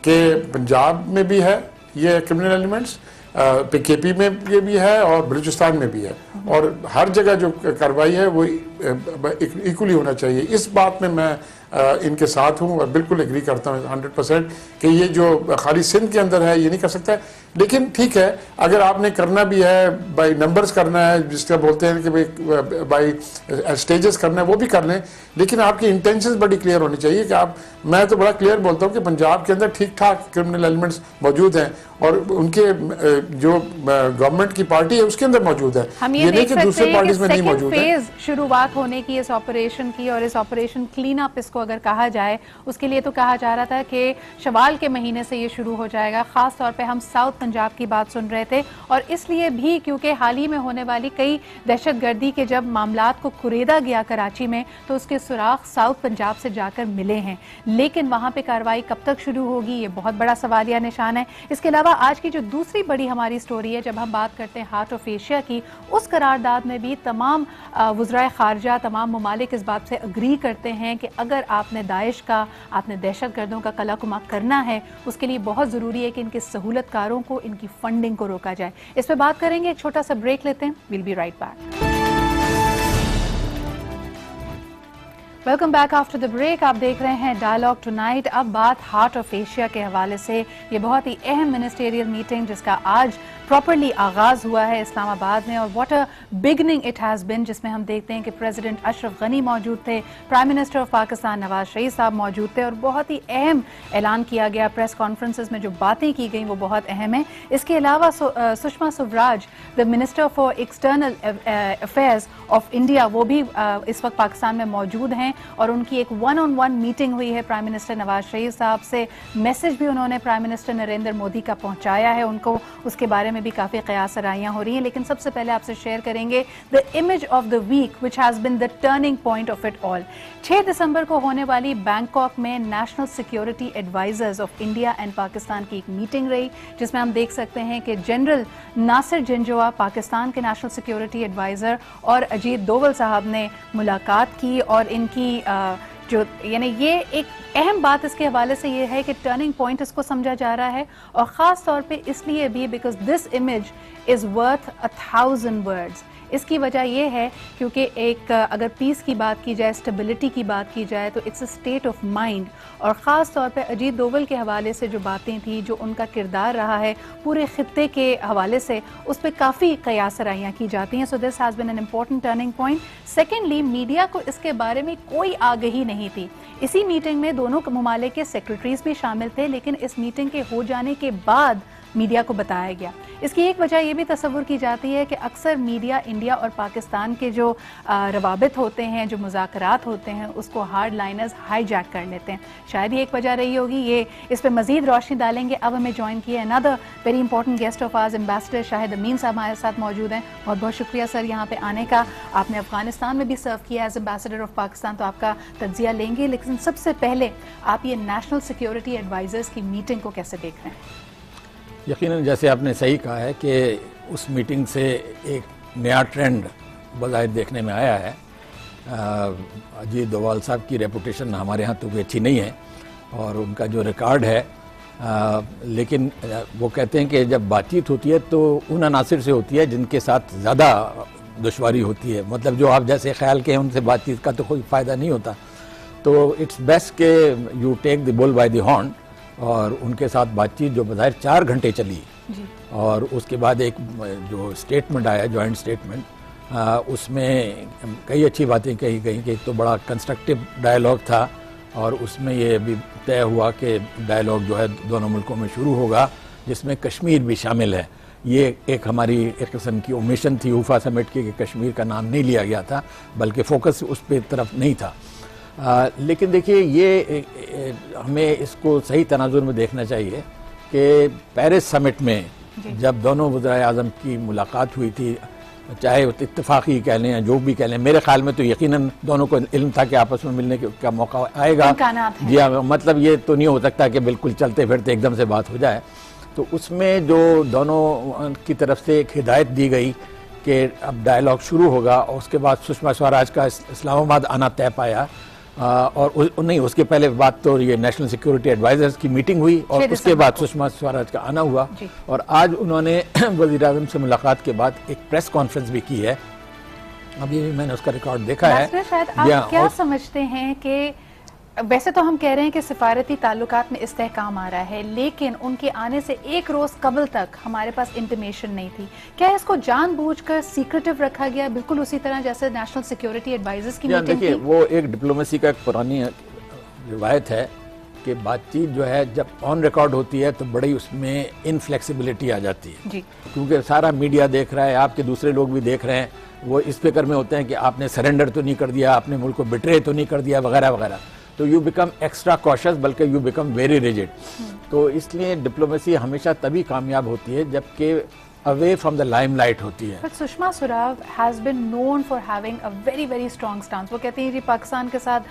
कि पंजाब में भी है ये क्रिमिनल एलिमेंट्स, केपी में ये भी है और बलूचिस्तान में भी है, और हर जगह जो कार्रवाई है वो इक्वली होना चाहिए। इस बात में मैं इनके साथ हूँ और बिल्कुल एग्री करता हूँ 100% कि ये जो खाली सिंध के अंदर है ये नहीं कर सकता है। लेकिन ठीक है, अगर आपने करना भी है बाई नंबर्स करना है, जिसका बोलते हैं कि भाई बाई स्टेजेस करना है, वो भी कर लें, लेकिन आपकी इंटेंशंस बड़ी क्लियर होनी चाहिए कि आप, मैं तो बड़ा क्लियर बोलता हूँ कि पंजाब के अंदर ठीक ठाक क्रिमिनल एलिमेंट्स मौजूद हैं और उनके जो गवर्नमेंट की पार्टी है उसके अंदर मौजूद है, ये नहीं कि दूसरे पार्टीज में नहीं मौजूद है। शुरुआत होने की इस ऑपरेशन की, और इस ऑपरेशन क्लीन अप इसको अगर कहा जाए, उसके लिए तो कहा जा रहा था कि शवाल के महीने से ये शुरू हो जाएगा। खास तौर पे हम साउथ पंजाब की बात सुन रहे थे, और इसलिए भी क्योंकि हाल ही में होने वाली कई दहशतगर्दी के जब मामलात को कुरेदा गया कराची में, तो उसके सुराग साउथ पंजाब से जाकर मिले हैं, लेकिन वहां पे कार्रवाई कब तक शुरू होगी, ये बहुत बड़ा सवालिया निशान है। इसके अलावा आज की जो दूसरी बड़ी हमारी स्टोरी है, जब हम बात करते हैं हार्ट ऑफ एशिया की, उस करारदाद में भी तमाम वज़राए खारजा, तमाम ममालिक इस बात से अग्री करते हैं कि अगर आपने दाइश का, आपने दहशतगर्दों का कलाकुमा करना है, उसके लिए बहुत ज़रूरी है कि इनके सहूलतकारों को, इनकी फंडिंग को रोका जाए। इस पर बात करेंगे, एक छोटा सा ब्रेक लेते हैं, will be right back. Welcome back after the break. आप देख रहे हैं डायलॉग टुनाइट। अब बात हार्ट ऑफ एशिया के हवाले से, ये बहुत ही अहम मिनिस्टेरियल मीटिंग जिसका आज प्रॉपरली आगाज हुआ है इस्लामाबाद में, और what a beginning it has been, जिसमें हम देखते हैं कि प्रेसिडेंट अशरफ गनी मौजूद थे, prime minister of Pakistan Nawaz Sharif साहब मौजूद थे, और बहुत ही अहम ऐलान किया गया। प्रेस कॉन्फ्रेंसेस में जो बातें की गई वो बहुत अहम है। इसके अलावा Sushma Swaraj, the minister for external affairs of India, वो भी इस वक्त पाकिस्तान में मौजूद हैं, और उनकी एक 1-on-1 मीटिंग हुई है प्राइम मिनिस्टर नवाज शरीफ साहब से। मैसेज भी उन्होंने प्राइम मिनिस्टर नरेंद्र मोदी का पहुंचाया है उनको, उसके बारे में में भी काफ़ी क़यास आराइयाँ हो रही हैं, लेकिन सबसे पहले आपसे शेयर करेंगे the image of the week which has been the turning point of it all. 6 दिसंबर को होने वाली बैंकॉक में national security advisers of India and Pakistan की एक मीटिंग रही, जिसमें हम देख सकते हैं कि जनरल नासिर जिंजुआ पाकिस्तान के नेशनल सिक्योरिटी एडवाइज़र और अजीत डोवल साहब ने मुलाकात की और इनकी जो यानी ये एक अहम बात इसके हवाले से ये है कि टर्निंग पॉइंट इसको समझा जा रहा है, और ख़ास तौर पे इसलिए भी because this image is worth 1000 words. इसकी वजह यह है क्योंकि एक अगर पीस की बात की जाए, स्टेबिलिटी की बात की जाए, तो it's a state of mind, और ख़ास तौर पे अजीत डोवल के हवाले से जो बातें थी, जो उनका किरदार रहा है पूरे खित्ते के हवाले से, उस पर काफ़ी क़यास आराइयाँ की जाती हैं। So this has been an important turning point. Secondly, media को इसके बारे में कोई आगही नहीं थी। इसी मीटिंग में दोनों ममालिक के सेक्रेटरीज भी शामिल थे, लेकिन इस मीटिंग के हो जाने के बाद मीडिया को बताया गया। इसकी एक वजह यह भी तस्वुर की जाती है कि अक्सर मीडिया इंडिया और पाकिस्तान के जो रवाबित होते हैं, जो मुज़ाकरात होते हैं, उसको हार्ड लाइनर्स हाईजैक कर लेते हैं। शायद ये एक वजह रही होगी। ये इस पर मजीद रोशनी डालेंगे। अब हमें ज्वाइन किया another very important guest of ours, ambassador Shahid Amin साहब हमारे साथ मौजूद हैं। बहुत बहुत शुक्रिया सर यहाँ पे आने का। आपने अफगानिस्तान में भी सर्व किया एज एम्बेसडर ऑफ पाकिस्तान, तो आपका तज्जिया लेंगे, लेकिन सबसे पहले आप ये नेशनल सिक्योरिटी एडवाइजर्स की मीटिंग को कैसे देख रहे हैं? यकीनन जैसे आपने सही कहा है कि उस मीटिंग से एक नया ट्रेंड बज़ाहिर देखने में आया है। अजीत डोवाल साहब की रेपुटेशन हमारे यहाँ तो भी अच्छी नहीं है, और उनका जो रिकॉर्ड है, लेकिन वो कहते हैं कि जब बातचीत होती है तो उन अनासिर से होती है जिनके साथ ज़्यादा दुश्वारी होती है। मतलब जो आप जैसे ख्याल के हैं उनसे बातचीत का तो कोई फ़ायदा नहीं होता। तो इट्स बेस्ट के you take the bull by the horn, और उनके साथ बातचीत जो बज़ाहिर 4 घंटे चली जी। और उसके बाद एक जो स्टेटमेंट आया, जॉइंट स्टेटमेंट, उसमें कई अच्छी बातें कही गई कि एक तो बड़ा कंस्ट्रक्टिव डायलॉग था, और उसमें ये भी तय हुआ कि डायलॉग जो है दोनों मुल्कों में शुरू होगा, जिसमें कश्मीर भी शामिल है। ये एक हमारी एक किस्म की ओमिशन थी ऊफा समिट की कि कश्मीर का नाम नहीं लिया गया था, बल्कि फोकस उस पर तरफ नहीं था। लेकिन देखिए, ये हमें इसको सही तनाजुर में देखना चाहिए कि पेरिस समिट में जब दोनों वज़ीर आज़म की मुलाकात हुई थी, चाहे इत्तफाक़ी कह लें या जो भी कह लें, मेरे ख्याल में तो यकीनन दोनों को इल्म था कि आपस में मिलने का मौका आएगा। जी हाँ, मतलब ये तो नहीं हो सकता कि बिल्कुल चलते फिरते एकदम से बात हो जाए। तो उसमें जो दोनों की तरफ से एक हिदायत दी गई कि अब डायलॉग शुरू होगा, और उसके बाद सुषमा स्वराज का इस्लामाबाद आना तय पाया। और नहीं, उसके पहले बात तो ये नेशनल सिक्योरिटी एडवाइजर्स की मीटिंग हुई, और उसके बाद सुषमा स्वराज का आना हुआ। और आज उन्होंने वज़ीर आज़म से मुलाकात के बाद एक प्रेस कॉन्फ्रेंस भी की है। अभी मैंने उसका रिकॉर्ड देखा है। शायद आप क्या समझते हैं कि वैसे तो हम कह रहे हैं कि सिफारती ताल्लुकात में इस्तेहकाम आ रहा है, लेकिन उनके आने से एक रोज कबल तक हमारे पास इंटीमेशन नहीं थी। क्या इसको जानबूझकर सीक्रेटिव रखा गया, बिल्कुल उसी तरह जैसे नेशनल सिक्योरिटी एडवाइजर्स की मीटिंग थी? वो एक डिप्लोमेसी का एक पुरानी रिवायत है कि बातचीत जो है जब ऑन रिकॉर्ड होती है तो बड़ी उसमें इनफ्लेक्सिबिलिटी आ जाती है जी। क्योंकि सारा मीडिया देख रहा है, आपके दूसरे लोग भी देख रहे हैं, वो इस फिक्र में होते हैं कि आपने सरेंडर तो नहीं कर दिया, आपने मुल्क को बिट्रे तो नहीं कर दिया, वगैरह वगैरह। तो यू बिकम एक्स्ट्रा कॉशियस, बल्कि यू बिकम वेरी रिजिड। तो इसलिए डिप्लोमेसी हमेशा तभी कामयाब होती है जबकि अवे फ्रॉम द लाइमलाइट होती है। But Sushma Swaraj has been known for having a very very strong stance. वो कहती हैं कि पाकिस्तान के साथ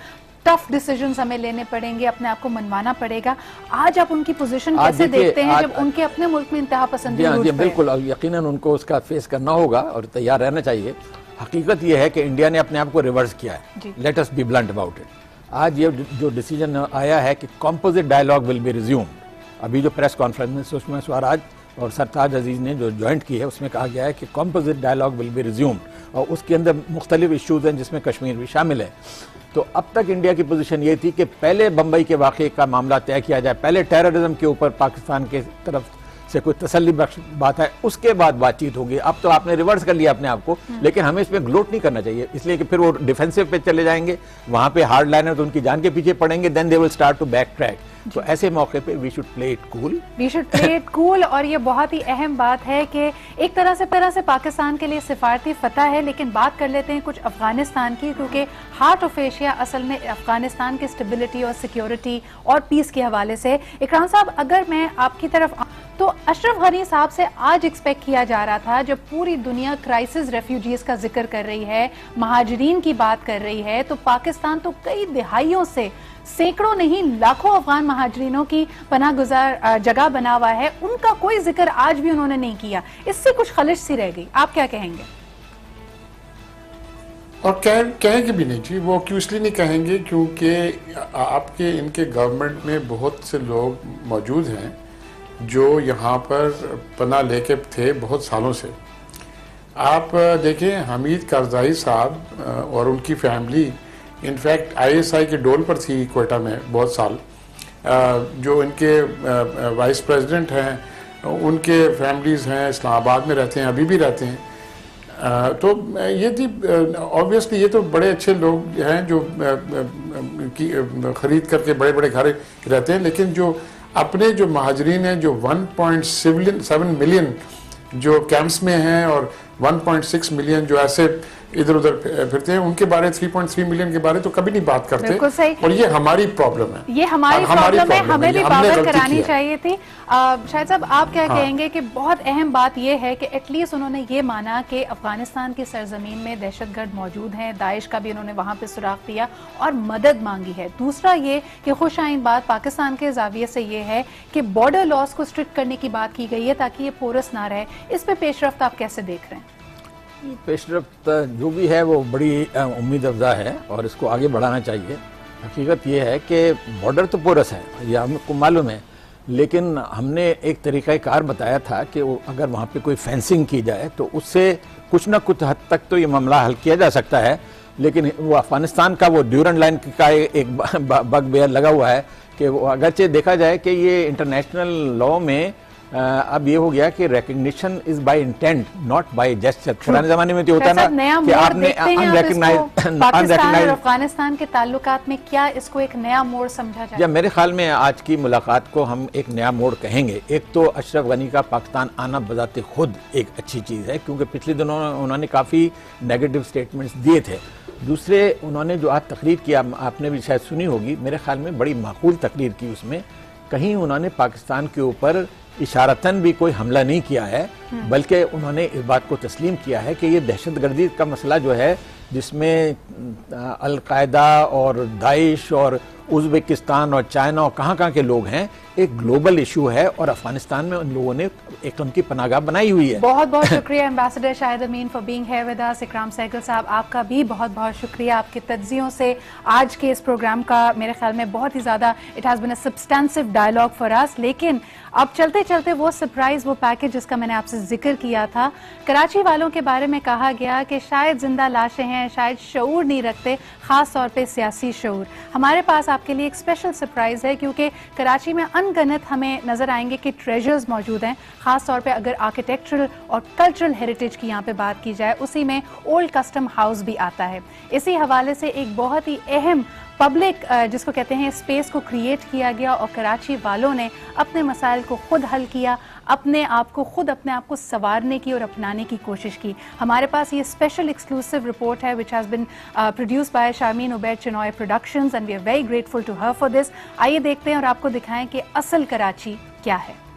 टफ डिसीजंस हमें लेने पड़ेंगे, अपने आप को मनवाना पड़ेगा। आज आप उनकी पोजीशन कैसे देखते हैं जब उनके अपने मुल्क में इंतहा पसंदी रूट पे है? बिल्कुल, यकीनन उनको उसका फेस करना होगा और तैयार रहना चाहिए। हकीकत यह है कि इंडिया ने अपने आप को रिवर्स किया है। Let us be blunt about it. आज ये जो डिसीजन आया है कि composite dialogue will be resumed, अभी जो प्रेस कॉन्फ्रेंस में सुषमा स्वराज और सरताज अजीज ने जो ज्वाइंट की है उसमें कहा गया है कि composite dialogue will be resumed, और उसके अंदर मुख्तलिफ इशूज़ हैं जिसमें कश्मीर भी शामिल है। तो अब तक इंडिया की पोजीशन ये थी कि पहले बम्बई के वाक़े का मामला तय किया जाए, पहले टेररिज्म के ऊपर पाकिस्तान के तरफ से कोई तसल्ली बख्श बात है, उसके बाद बातचीत होगी। अब तो आपने रिवर्स कर लिया अपने आप को, लेकिन हमें इसमें ग्लोट नहीं करना चाहिए, इसलिए कि फिर वो डिफेंसिव पे चले जाएंगे, वहां पे हार्ड लाइनर तो उनकी जान के पीछे पड़ेंगे, then they will start to back track. तो ऐसे मौके पे we should play it cool, we should play it cool. और ये बहुत ही अहम बात है कि एक तरह से पाकिस्तान के लिए सिफारती फतह है। लेकिन बात कर लेते हैं कुछ अफगानिस्तान की, क्योंकि हार्ट ऑफ एशिया असल में अफगानिस्तान की स्टेबिलिटी और सिक्योरिटी और पीस के हवाले से। इकराम साहब, अगर मैं आपकी तरफ तो अशरफ गनी साहब से आज एक्सपेक्ट किया जा रहा था, जब पूरी दुनिया क्राइसिस रेफ्यूजीज का जिक्र कर रही है, महाजरीन की बात कर रही है, तो पाकिस्तान तो कई दिहाइयों से सैकड़ों नहीं लाखों अफगान महाजरीनों की पनाह गुजार जगह बना हुआ है, उनका कोई जिक्र आज भी उन्होंने नहीं किया। इससे कुछ खलिश सी रह गई। आप क्या कहेंगे? और कहेंगे भी नहीं जी, वो क्यों इसलिए नहीं कहेंगे क्योंकि आपके इनके गवर्नमेंट में बहुत से लोग मौजूद हैं जो यहाँ पर पनाह लेके थे बहुत सालों से। आप देखें हमीद करज़ाई साहब और उनकी फैमिली इनफैक्ट ISI के डोल पर थी कोयटा में बहुत साल। जो इनके वाइस प्रेसिडेंट हैं उनके फैमिलीज़ हैं, इस्लामाबाद में रहते हैं, अभी भी रहते हैं। तो ये थी ऑब्वियसली ये तो बड़े अच्छे लोग हैं जो ख़रीद करके बड़े बड़े घर रहते हैं, लेकिन जो अपने जो महाजरीन हैं जो 1.7 मिलियन जो कैंप्स में हैं और 1.6 मिलियन जो ऐसे इधर उधर फिरते हैं, उनके बारे 3.3 मिलियन के बारे तो कभी नहीं बात करते। और ये हमारी प्रॉब्लम है, ये हमारी प्रॉब्लम है, हमें भी बात करानी चाहिए थी। शायद साहब आप क्या कहेंगे कि बहुत अहम बात ये है कि एटलीस्ट उन्होंने ये माना कि अफगानिस्तान की सरजमीन में दहशतगर्द मौजूद हैं, दाइश का भी उन्होंने वहां पे सुराग दिया और मदद मांगी है। दूसरा ये कि खुशाइन बात पाकिस्तान के जाविये से ये है कि बॉर्डर लॉस को स्ट्रिक्ट करने की बात की गई है ताकि ये पोरस ना रहे। इस पे पेशरफ्त आप कैसे देख रहे हैं? पेशरफ्त जो भी है वो बड़ी उम्मीद अफजा है और इसको आगे बढ़ाना चाहिए। हकीकत ये है कि बॉर्डर तो पोरस है, ये हमको मालूम है, लेकिन हमने एक तरीक़ाकार बताया था कि अगर वहाँ पे कोई फेंसिंग की जाए तो उससे कुछ ना कुछ हद तक तो ये मामला हल किया जा सकता है। लेकिन वो अफगानिस्तान का वो ड्यूरेंट लाइन का एक बगबेयर लगा हुआ है कि वो अगरचे देखा जाए कि ये इंटरनेशनल लॉ में अब ये हो गया कि recognition is by intent not by gesture. पुराने जमाने में तो होता ना कि आपने पाकिस्तान और अफगानिस्तान के ताल्लुकात में, क्या इसको एक नया मोड़ समझा जाए? या मेरे ख्याल में आज की मुलाकात को हम एक नया मोड़ कहेंगे। एक तो अशरफ गनी का पाकिस्तान आना बजाते खुद एक अच्छी चीज़ है क्योंकि पिछले दिनों उन्होंने काफ़ी नेगेटिव स्टेटमेंट्स दिए थे। दूसरे उन्होंने जो आज तकरीर की आपने भी शायद सुनी होगी, मेरे ख्याल में बड़ी माकूल तकरीर की। उसमें कहीं उन्होंने पाकिस्तान के ऊपर इशारतन भी कोई हमला नहीं किया है, बल्कि उन्होंने इस बात को तस्लीम किया है कि ये दहशतगर्दी का मसला जो है जिसमें अल-कायदा और दाइश और उज़्बेकिस्तान और चाइना और कहाँ के लोग हैं, एक ग्लोबल इशू है और अफगानिस्तान में उन लोगों ने एक उनकी पनाहगाह बनाई हुई है। बहुत बहुत शुक्रिया ambassador Shahid Amin for being here with us. Ikram Sehgal साहब आपका भी बहुत बहुत शुक्रिया। आपके तज्जियों से आज के इस प्रोग्राम का मेरे ख्याल में बहुत ही ज़्यादा it has been a substantive dialogue for us. लेकिन अब चलते चलते वो सरप्राइज, वो पैकेज जिसका मैंने आपसे जिक्र किया था, कराची वालों के बारे में कहा गया कि शायद जिंदा लाशें हैं, शायद शऊर नहीं रखते, खास तौर पे सियासी शऊर। हमारे पास आपके लिए एक स्पेशल सरप्राइज है क्योंकि कराची में अनगिनत हमें नजर आएंगे कि ट्रेजर्स मौजूद हैं। खास तौर पे अगर आर्किटेक्चरल और कल्चरल हेरिटेज की यहाँ पे बात की जाए, उसी में ओल्ड कस्टम हाउस भी आता है। इसी हवाले से एक बहुत ही अहम पब्लिक जिसको कहते हैं स्पेस को क्रिएट किया गया और कराची वालों ने अपने मसाइल को खुद हल किया, अपने आप को संवारने की और अपनाने की कोशिश की। हमारे पास ये स्पेशल एक्सक्लूसिव रिपोर्ट है which has been produced by Sharmeen Obaid Chinoy productions and we are very grateful to her for this. आइए देखते हैं और आपको दिखाएं कि असल कराची क्या है।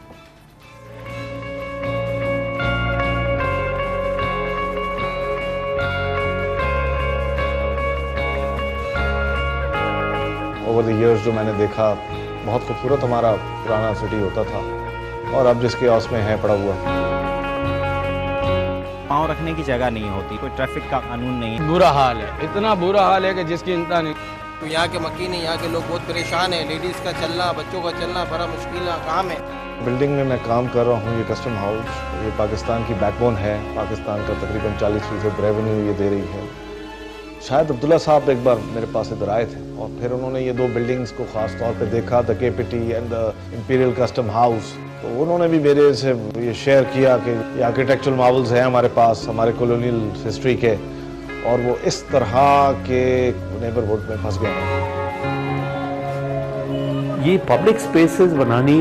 ओवर द इयर्स जो मैंने देखा, बहुत खूबसूरत हमारा पुराना सिटी होता था और अब जिसके औस में है पड़ा हुआ। पाँव रखने की जगह नहीं होती, कोई ट्रैफिक का कानून नहीं। बुरा हाल है, इतना बुरा हाल है कि जिसकी चिंता नहीं। तो यहाँ के मकीन है, यहाँ के लोग बहुत परेशान हैं। लेडीज़ का चलना, बच्चों का चलना बड़ा मुश्किल काम है। बिल्डिंग में मैं काम कर रहा हूँ, ये कस्टम हाउस, ये पाकिस्तान की बैकबोन है। पाकिस्तान का तकरीबन 40% रेवेन्यू ये दे रही है। शायद अब्दुल्ला साहब एक बार मेरे पास इधर आए थे और फिर उन्होंने ये दो बिल्डिंग्स को ख़ास तौर पे देखा, the KPT and the imperial custom house. तो उन्होंने भी मेरे से ये शेयर किया कि ये आर्किटेक्चरल मार्वल्स हैं हमारे पास, हमारे कॉलोनियल हिस्ट्री के, और वो इस तरह के नेबरहुड में फंस गए हैं। ये पब्लिक स्पेसेस बनानी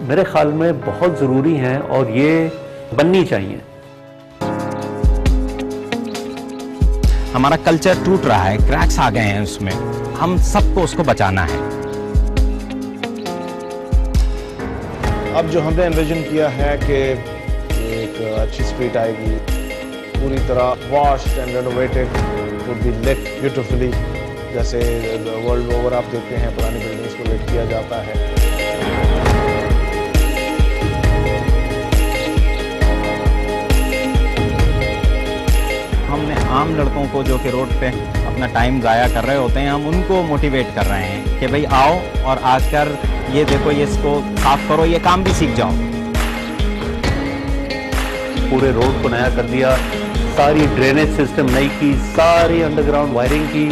मेरे ख्याल में बहुत ज़रूरी हैं और ये बननी चाहिए। हमारा कल्चर टूट रहा है, क्रैक्स आ गए हैं उसमें, हम सबको उसको बचाना है। अब जो हमने इन्विजन किया है कि एक अच्छी स्ट्रीट आएगी, पूरी तरह washed and renovated, would be lit beautifully, जैसे वर्ल्ड ओवर आप देखते हैं पुरानी बिल्डिंग्स को लिट किया जाता है। हमने आम लड़कों को जो कि रोड पे अपना टाइम ज़ाया कर रहे होते हैं, हम उनको मोटिवेट कर रहे हैं कि भाई आओ और आकर ये देखो, ये इसको साफ करो, ये काम भी सीख जाओ। पूरे रोड को नया कर दिया, सारी ड्रेनेज सिस्टम नई की, सारी अंडरग्राउंड वायरिंग की।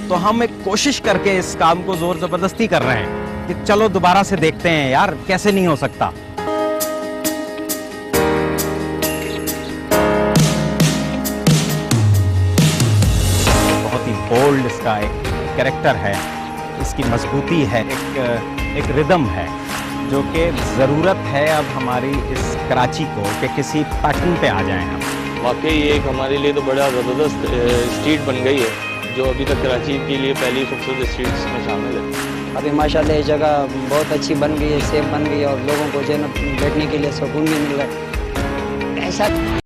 तो हम एक कोशिश करके इस काम को जोर जबरदस्ती कर रहे हैं कि चलो दोबारा से देखते हैं यार, कैसे नहीं हो सकता। बहुत ही बोल्ड इसका एक कैरेक्टर है, इसकी मजबूती है, एक रिदम है जो कि ज़रूरत है अब हमारी इस कराची को कि किसी पैटर्न पे आ जाएं हम। वाकई ये एक हमारे लिए तो बड़ा ज़बरदस्त स्ट्रीट बन गई है, जो अभी तक कराची के लिए पहली खूबसूरत स्ट्रीट्स में शामिल है। अभी माशाल्लाह ये जगह बहुत अच्छी बन गई है, सेफ बन गई है और लोगों को जो है ना बैठने के लिए सुकून भी मिल रहा है। ऐसा